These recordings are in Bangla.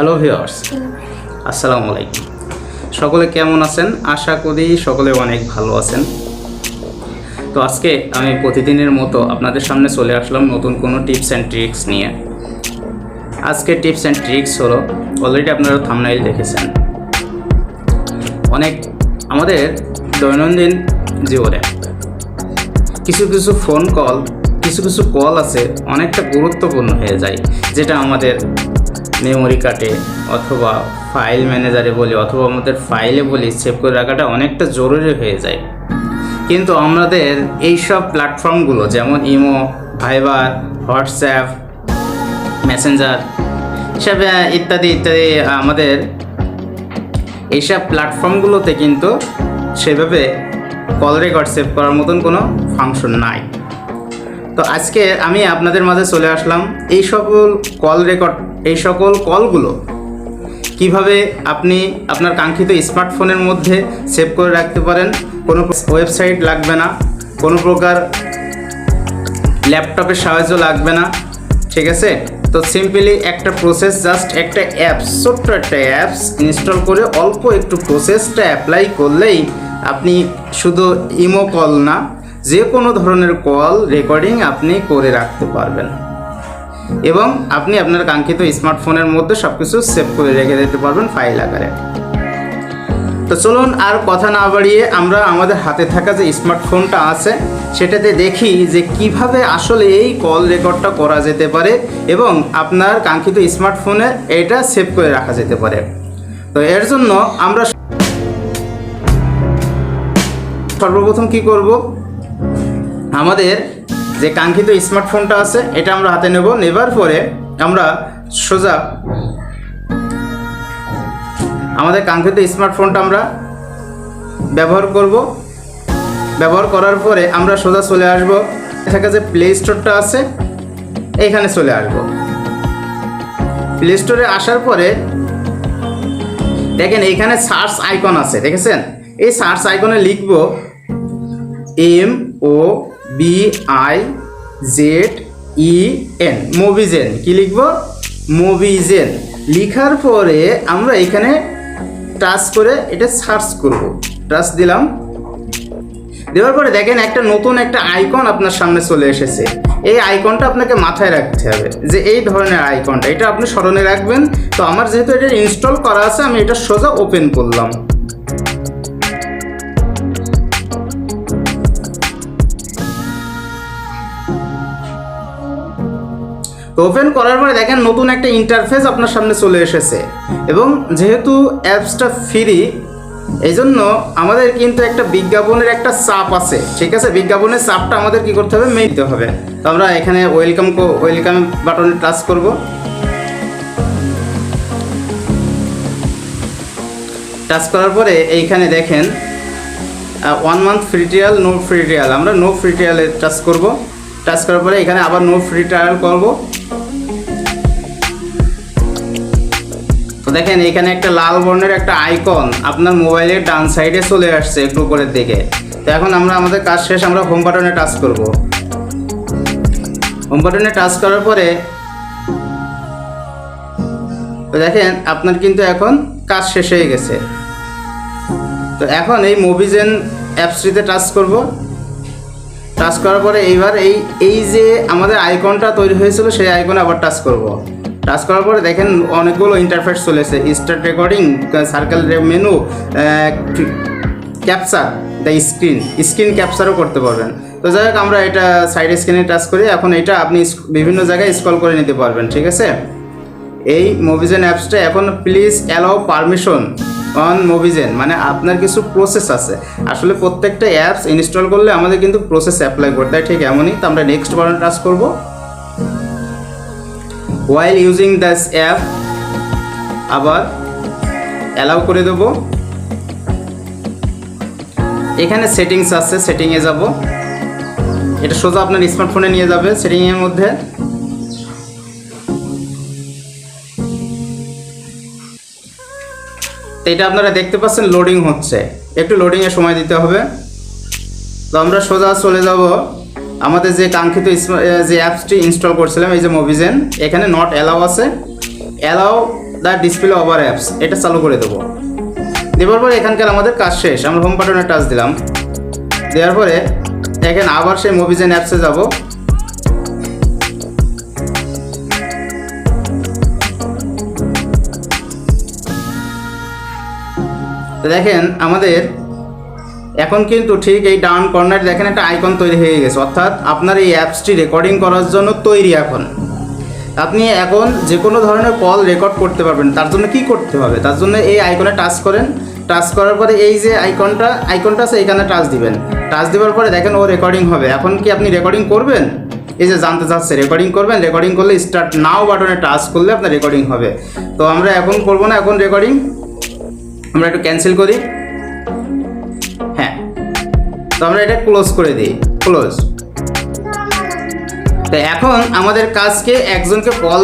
হ্যালো ভিউয়ার্স, আসসালামু আলাইকুম। সকলে কেমন আছেন? আশা করি সকলে অনেক ভালো আছেন। তো আজকে আমি প্রতিদিনের মতো আপনাদের সামনে চলে আসলাম নতুন কোনো টিপস অ্যান্ড ট্রিক্স নিয়ে। আজকে টিপস অ্যান্ড ট্রিক্স হলো, অলরেডি আপনারা থাম্বনেইল দেখেছেন, অনেক আমাদের দৈনন্দিন জীবনে কিছু কিছু ফোন কল, কিছু কিছু কল আছে অনেকটা গুরুত্বপূর্ণ হয়ে যায়, যেটা আমাদের মেমোরি কার্ডে অথবা ফাইল ম্যানেজারে বলি অথবা আমাদের ফাইলে বলি সেভ করে রাখাটা অনেকটা জরুরি হয়ে যায়। কিন্তু আমাদের এইসব প্ল্যাটফর্মগুলো যেমন ইমো, ভাইবার, হোয়াটসঅ্যাপ, মেসেঞ্জার সব ইত্যাদি ইত্যাদি আমাদের এইসব প্ল্যাটফর্মগুলোতে কিন্তু সেভাবে কল রেকর্ড সেভ করার মতন কোনো ফাংশন নাই। তো আজকে আমি আপনাদের মাঝে চলে আসলাম এই সকল কলগুলো কিভাবে আপনি আপনার কাঙ্ক্ষিত স্মার্টফোনের মধ্যে সেভ করে রাখতে পারেন। কোনো ওয়েবসাইট লাগবে না, কোনো প্রকার ল্যাপটপের সাহায্য লাগবে না, ঠিক আছে? তো সিম্পলি একটা প্রসেস, জাস্ট একটা অ্যাপস, ছোট্ট একটা অ্যাপস ইনস্টল করে অল্প একটু প্রসেসটা অ্যাপ্লাই করলেই আপনি শুধু ইমো কল না, যে কোনো ধরনের কল রেকর্ডিং আপনি করে রাখতে পারবেন এবং আপনি আপনার কাঙ্ক্ষিত স্মার্টফোনের মধ্যে সব কিছু সেভ করে রেখে দিতে পারবেন ফাইল আকারে। তো চলুন আর কথা না বাড়িয়ে আমরা আমাদের হাতে থাকা যে স্মার্টফোনটা আছে সেটাতে দেখি যে কিভাবে আসলে এই কল রেকর্ডটা করা যেতে পারে এবং আপনার কাঙ্ক্ষিত স্মার্টফোনে এটা সেভ করে রাখা যেতে পারে। তো এর জন্য আমরা সর্বপ্রথম কি করব, আমাদের যে কাঙ্ক্ষিত স্মার্টফোনটা আছে এটা আমরা হাতে নেবার পরে আমরা সোজা আমাদের কাঙ্ক্ষিত স্মার্টফোনটা আমরা ব্যবহার করব। ব্যবহার করার পরে আমরা সোজা চলে আসব থাকা যে প্লে স্টোরটা আছে এইখানে চলে আসব। প্লে স্টোরে আসার পরে দেখেন এইখানে সার্চ আইকন আছে, দেখেছেন? এই সার্চ আইকনে লিখব MOBIZEN, মোবিজেন। কি লিখব? মোবিজেন। লিখার পরে আমরা এখানে টাচ করে এটা সার্চ করব। টাচ দিলাম, দেওয়ার পরে দেখেন একটা নতুন একটা আইকন আপনার সামনে চলে এসেছে। এই আইকনটা আপনাকে মাথায় রাখতে হবে যে এই ধরনের আইকনটা, এটা আপনি স্মরণে রাখবেন। তো আমার যেহেতু এটা ইনস্টল করা আছে আমি এটা সোজা ওপেন করলাম। ওপেন করার পরে দেখেন নতুন একটা ইন্টারফেস আপনার সামনে চলে এসেছে এবং যেহেতু অ্যাপসটা ফ্রি এই জন্য আমাদের কিন্তু একটা বিজ্ঞাপনের একটা চাপ আছে, ঠিক আছে? বিজ্ঞাপনের চাপটা আমাদের কি করতে হবে, মেনে হবে। তো আমরা এখানে ওয়েলকাম বাটনে টাচ করব। টাচ করার পরে এইখানে দেখেন 1 month free trial, no free trial, আমরা নো ফ্রি ট্রায়ালে টাচ করব। টাচ করার পরে এখানে আবার নো ফ্রি ট্রায়াল করব। তো দেখেন এখানে একটা লাল বর্ণের একটা আইকন আপনার মোবাইলের ডান সাইডে চলে আসছে একটু উপরের দিকে। তো এখন আমরা আমাদের কাজ শেষ, আমরা হোম বাটনে টাচ করব। হোম বাটনে টাচ করার পরে তো দেখেন আপনার কিন্তু এখন কাজ শেষ হয়ে গেছে। তো এখন এই মোবিজেন অ্যাপসটিতে টাচ করব। টাচ করার পরে এইবার এই যে আমাদের আইকনটা তৈরি হয়েছিল সেই আইকনে আবার টাচ করব। টাচ করার পরে দেখেন অনেকগুলো ইন্টারফেস চলেছে, start recording, circle menu, capture the screen ক্যাপচারও করতে পারবেন। তো যাই হোক আমরা এটা সাইড স্ক্রিনে টাচ করি। এখন এটা আপনি বিভিন্ন জায়গায় স্ক্রল করে নিতে পারবেন, ঠিক আছে? এই মোবিজেন অ্যাপসটা এখন প্লিজ অ্যালাউ পারমিশন অন মোবিজেন, মানে আপনার কিছু প্রসেস আছে। আসলে প্রত্যেকটা অ্যাপস ইনস্টল করলে আমাদের কিন্তু প্রসেস অ্যাপ্লাই করতে হয়, ঠিক এমনই। তো আমরা নেক্সট বাটনে টাচ করব। while using this app আবার অ্যালাউ করে দেব। এখানে সেটিংস আছে, সেটিংয়ে যাব। এটা সোজা আপনার স্মার্টফোনে নিয়ে যাবে সেটিংয়ের মধ্যে। তো এটা আপনারা দেখতে পাচ্ছেন লোডিং হচ্ছে, একটু লোডিংয়ে সময় দিতে হবে। তো আমরা সোজা চলে যাব আমাদের যে কাঙ্ক্ষিত যে অ্যাপসটি ইনস্টল করছিলাম, এই যে মোবিজেন, এখানে নট অ্যালাউ আছে। Allow the display over apps, এটা চালু করে দেবো। দেওয়ার পরে এখানকার আমাদের কাজ শেষ। আমরা হোম বাটনে টাচ দিলাম, দেওয়ার পরে দেখেন আবার সেই মুভিজেন অ্যাপসে যাব। তো দেখেন আমাদের এখন কিন্তু ঠিক এই ডাউন কর্নারে দেখেন একটা আইকন তৈরি হয়ে গেছে, অর্থাৎ আপনার এই অ্যাপসটি রেকর্ডিং করার জন্য তৈরি। এখন আপনি এখন যে কোনো ধরনের কল রেকর্ড করতে পারবেন। তার জন্য কি করতে হবে? তার জন্য এই আইকনে টাচ করেন, টাচ করার পরে এই যে আইকনটা আছে এখানে টাচ দিবেন। টাচ দেওয়ার পরে দেখেন ও রেকর্ডিং হবে। এখন কি আপনি রেকর্ডিং করবেন? এই যে জানতে চাচ্ছে রেকর্ডিং করবেন, রেকর্ডিং করলে স্টার্ট নাও বাটনে টাচ করলে আপনার রেকর্ডিং হবে। তো আমরা এখন করবো না, এখন রেকর্ডিং আমরা একটু ক্যান্সেল করি। হ্যাঁ, তো আমরা এটা ক্লোজ করে দিই, ক্লোজ। তো এখন আমাদের কাজকে একজনকে কল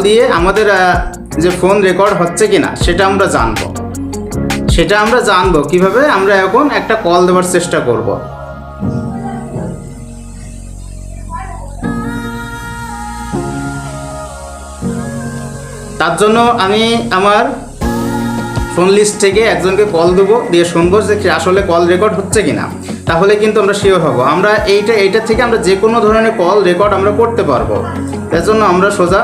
দিয়ে আমাদের যে ফোন রেকর্ড হচ্ছে কিনা সেটা আমরা জানবো কিভাবে। আমরা এখন একটা কল দেওয়ার চেষ্টা করব। তার জন্য আমি আমার ফোন লিস্ট থেকে একজনকে কল দেবো, দিয়ে শুনবো যে আসলে কল রেকর্ড হচ্ছে কিনা। তাহলে কিন্তু আমরা শিওর হব। আমরা এইটা থেকে আমরা যে কোনো ধরনের কল রেকর্ড আমরা করতে পারবো। তার জন্য আমরা সোজা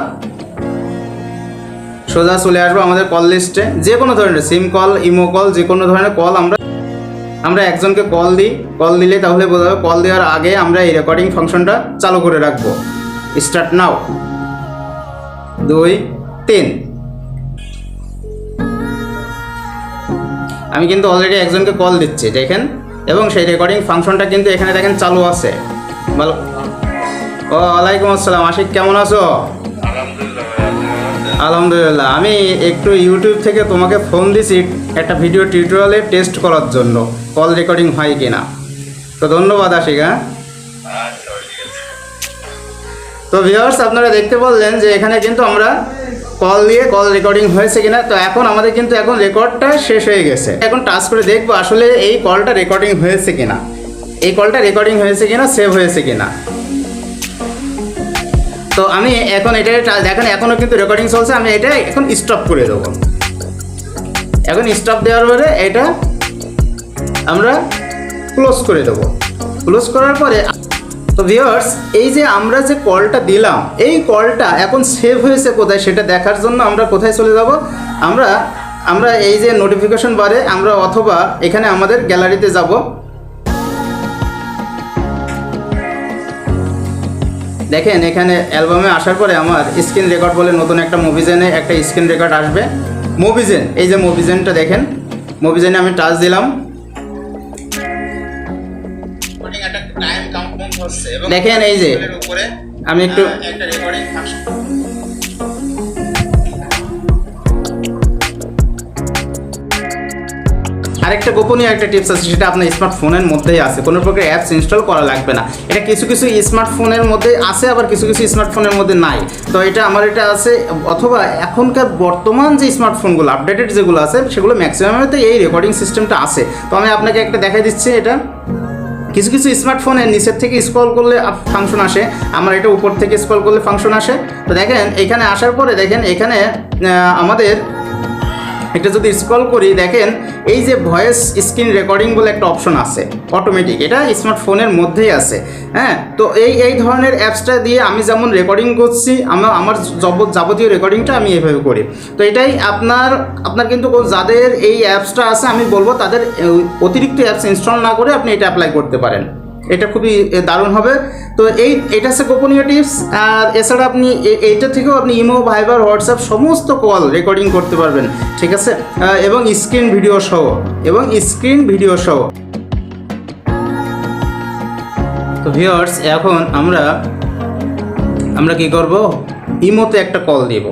চলে আসবো আমাদের কল লিস্টে। যে কোনো ধরনের সিম কল, ইমো কল, যে কোনো ধরনের কল আমরা একজনকে কল দিই। কল দিলে তাহলে বোঝা যাবে। কল দেওয়ার আগে আমরা এই রেকর্ডিং ফাংশনটা চালু করে রাখবো। Start now, 2 3। আমি কিন্তু অলরেডি একজনকে কল দিচ্ছি দেখেন, এবং সেই রেকর্ডিং ফাংশনটা কিন্তু এখানে দেখেন চালু আছে। বলো। ওয়ালাইকুম আসসালাম, আশিক কেমন আছো? আলহামদুলিল্লাহ। আমি একটু ইউটিউব থেকে তোমাকে ফোন দিছি একটা ভিডিও টিউটোরিয়ালে টেস্ট করার জন্য কল রেকর্ডিং হয় কিনা। তো ধন্যবাদ আশিক। হ্যাঁ, তো ভিউয়ার্স আপনারা দেখতে বললেন যে এখানে কিন্তু আমরা কল দিয়ে কল রেকর্ডিং হয়েছে কিনা। তো এখন আমাদের কিন্তু এখন রেকর্ডটা শেষ হয়ে গেছে। এখন টাচ করে দেখবো আসলে এই কলটা রেকর্ডিং হয়েছে কিনা, সেভ হয়েছে কিনা। তো আমি এখন এটা দেখেন এখনও কিন্তু রেকর্ডিং চলছে। আমি এটা এখন স্টপ করে দেবো। এখন স্টপ দেওয়ার পরে এটা আমরা ক্লোজ করে দেবো। ক্লোজ করার পরে তো ভিউয়ার্স এই যে আমরা যে কলটা দিলাম এই কলটা এখন সেভ হয়েছে কোথায় সেটা দেখার জন্য আমরা কোথায় চলে যাব? আমরা এই যে নোটিফিকেশন বারে আমরা অথবা এখানে আমাদের গ্যালারিতে যাব। দেখেন এখানে অ্যালবামে আসার পরে আমার স্ক্রিন রেকর্ড বলে নতুন একটা মুভিজেনে একটা স্ক্রিন রেকর্ড আসবে। মুভিজেন, এই যে মুভিজেনটা দেখেন, মুভিজেনে আমি টাচ দিলাম। দেখেন এই যে আমি একটু আরেকটা গোপনীয় একটা টিপস আছে, সেটা আপনার স্মার্টফোনের মধ্যেই আছে, কোনো প্রকার অ্যাপস ইনস্টল করা লাগবে না। এটা কিছু স্মার্টফোনের মধ্যে আছে, আবার কিছু স্মার্টফোনের মধ্যে নাই। তো এটা আমার এটা আছে, অথবা এখনকার বর্তমান যে স্মার্টফোনগুলো আপডেটেড যেগুলো আছে সেগুলো ম্যাক্সিমামেতে এই রেকর্ডিং সিস্টেমটা আছে। তো আমি আপনাকে একটা দেখাই দিচ্ছি। এটা কিছু স্মার্টফোনের নিচের থেকে স্ক্রল করলে ফাংশন আসে, আমার এটা উপর থেকে স্ক্রল করলে ফাংশন আসে। তো দেখেন এখানে আসার পরে দেখেন এখানে আমাদের এটা যদি স্ক্রল করি দেখেন এই যে ভয়েস স্ক্রিন রেকর্ডিং বলে একটা অপশন আছে অটোমেটিক, এটা স্মার্টফোনের মধ্যেই আছে। হ্যাঁ, তো এই ধরনের অ্যাপসটা দিয়ে আমি যেমন রেকর্ডিং করছি, আমার যাবতীয় রেকর্ডিংটা আমি এভাবে করি। তো এটাই আপনার কিন্তু যাদের এই অ্যাপসটা আছে আমি বলবো তাদের অতিরিক্ত অ্যাপস ইনস্টল না করে আপনি এটা অ্যাপ্লাই করতে পারেন। এটা খুবই দারুণ হবে। তো এটা হচ্ছে গোপনীয় টিপস। আর এছাড়া আপনি এইটা থেকেও আপনি ইমো, ভাইবার, হোয়াটসঅ্যাপ সমস্ত কল রেকর্ডিং করতে পারবেন, ঠিক আছে, এবং স্ক্রিন ভিডিও সহ। তো ভিউয়ার্স এখন আমরা কি করব? ইমোতে একটা কল দেব।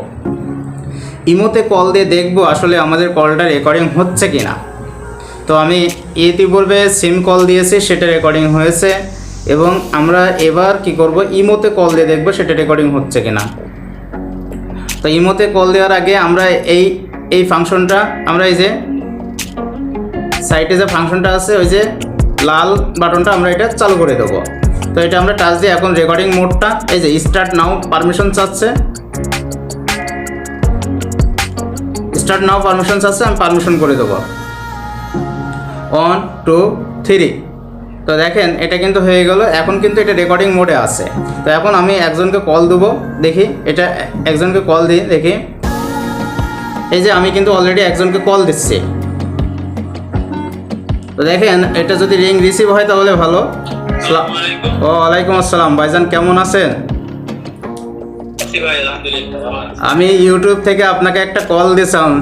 ইমোতে কল দিয়ে দেখব আসলে আমাদের কলটা রেকর্ডিং হচ্ছে কিনা। তো আমি ইতিপূর্বে সিম কল দিয়েছি, সেটা রেকর্ডিং হয়েছে, এবং আমরা এবার কি করব? ইমোতে কল দিয়ে দেখব সেটা রেকর্ডিং হচ্ছে কিনা। তো ইমোতে কল দেওয়ার আগে আমরা এই ফাংশনটা আমরা এই যে সাইটে যে ফাংশনটা আছে ওই যে লাল বাটনটা আমরা এটা চালু করে দেবো। তো এটা আমরা টাচ দিয়ে এখন রেকর্ডিং মোডটা এই যে স্টার্ট নাও পারমিশন চাচ্ছে। স্টার্ট নাও পারমিশনস আছে, আমি পারমিশন করে দেবো। 1 2 3। তো দেখেন এটা কিন্তু হয়ে গেল। এখন কিন্তু এটা রেকর্ডিং মোডে আছে। তো এখন আমি একজনকে কল দেবো, দেখি এটা একজনকে কল দিই দেখি। এই যে আমি কিন্তু অলরেডি একজনকে কল দিচ্ছি। তো দেখেন এটা যদি রিং রিসিভ হয় তাহলে ভালো। ওয়ালাইকুম আসসালাম ভাইজান, কেমন আছেন? আমি ইউটিউব থেকে আপনাকে একটা কল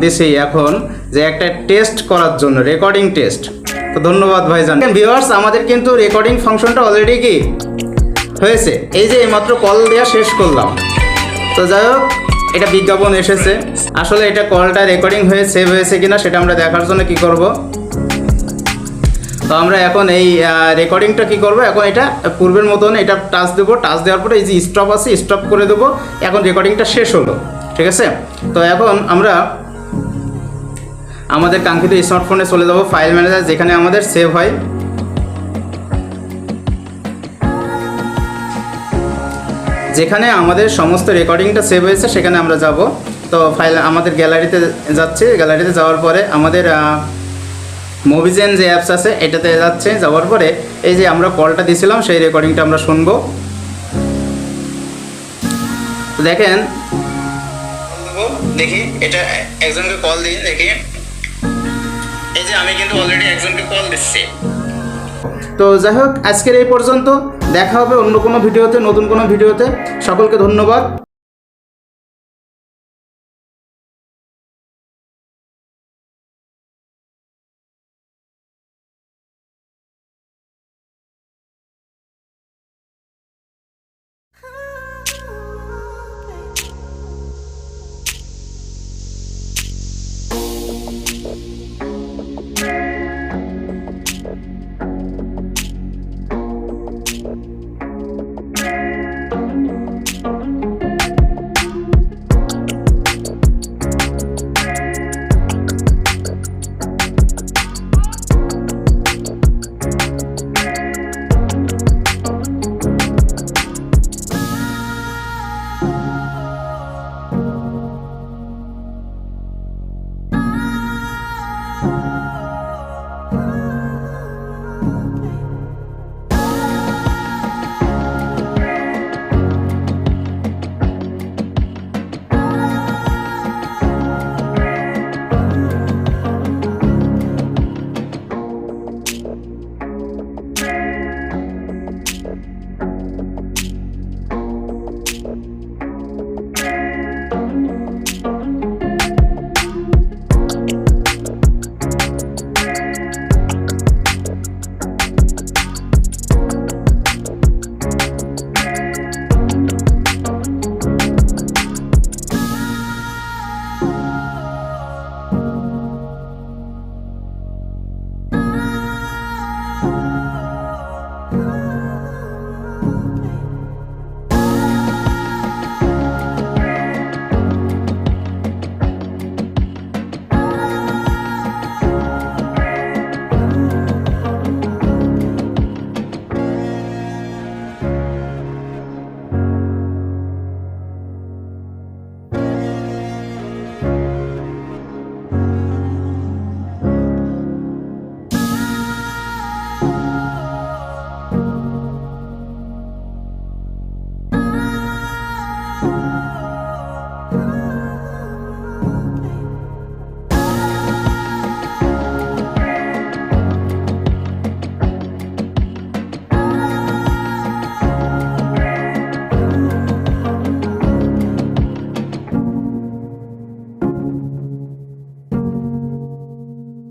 দিছি এখন, যে একটা টেস্ট করার জন্য, রেকর্ডিং টেস্ট। তো ধন্যবাদ ভাইজান। ভিউয়ার্স, আমাদের কিন্তু রেকর্ডিং ফাংশনটা অলরেডি কি হয়েছে, এই যে এইমাত্র কল দেওয়া শেষ করলাম। তো যাই হোক, এটা বিজ্ঞাপন এসেছে। আসলে এটা কলটা রেকর্ডিং হয়ে সেভ হয়েছে কিনা সেটা আমরা দেখার জন্য কি করব, তো আমরা এখন এই রেকর্ডিংটা কি করব, এখন এটা পূর্বের মতন এটা টাচ দেবো। টাচ দেওয়ার পরে এই যে স্টপ আছে, স্টপ করে দেবো। এখন রেকর্ডিংটা শেষ হলো, ঠিক আছে। তো এখন আমরা আমাদের কাঙ্ক্ষিত স্মার্টফোনে চলে যাব, ফাইল ম্যানেজার যেখানে আমাদের সেভ হয়। যেখানে আমাদের সমস্ত রেকর্ডিংটা সেভ হয়েছে সেখানে আমরা যাব। তো ফাইল আমাদের গ্যালারিতে যাচ্ছে। গ্যালারিতে যাওয়ার পরে আমাদের মুভিজেন যে অ্যাপস আছে এটাতে যাচ্ছে। যাওয়ার পরে এই যে আমরা কলটা দিয়েছিলাম সেই রেকর্ডিংটা আমরা শুনবো। তো দেখেন, দেখি এটা একজনকে কল দিই দেখি। এই যে আমি কিন্তু অলরেডি একজনকে কল দিচ্ছি। তো যাই হোক, আজকের এই পর্যন্ত। দেখা হবে অন্য কোনো ভিডিওতে, নতুন কোনো ভিডিওতে। সকলকে ধন্যবাদ।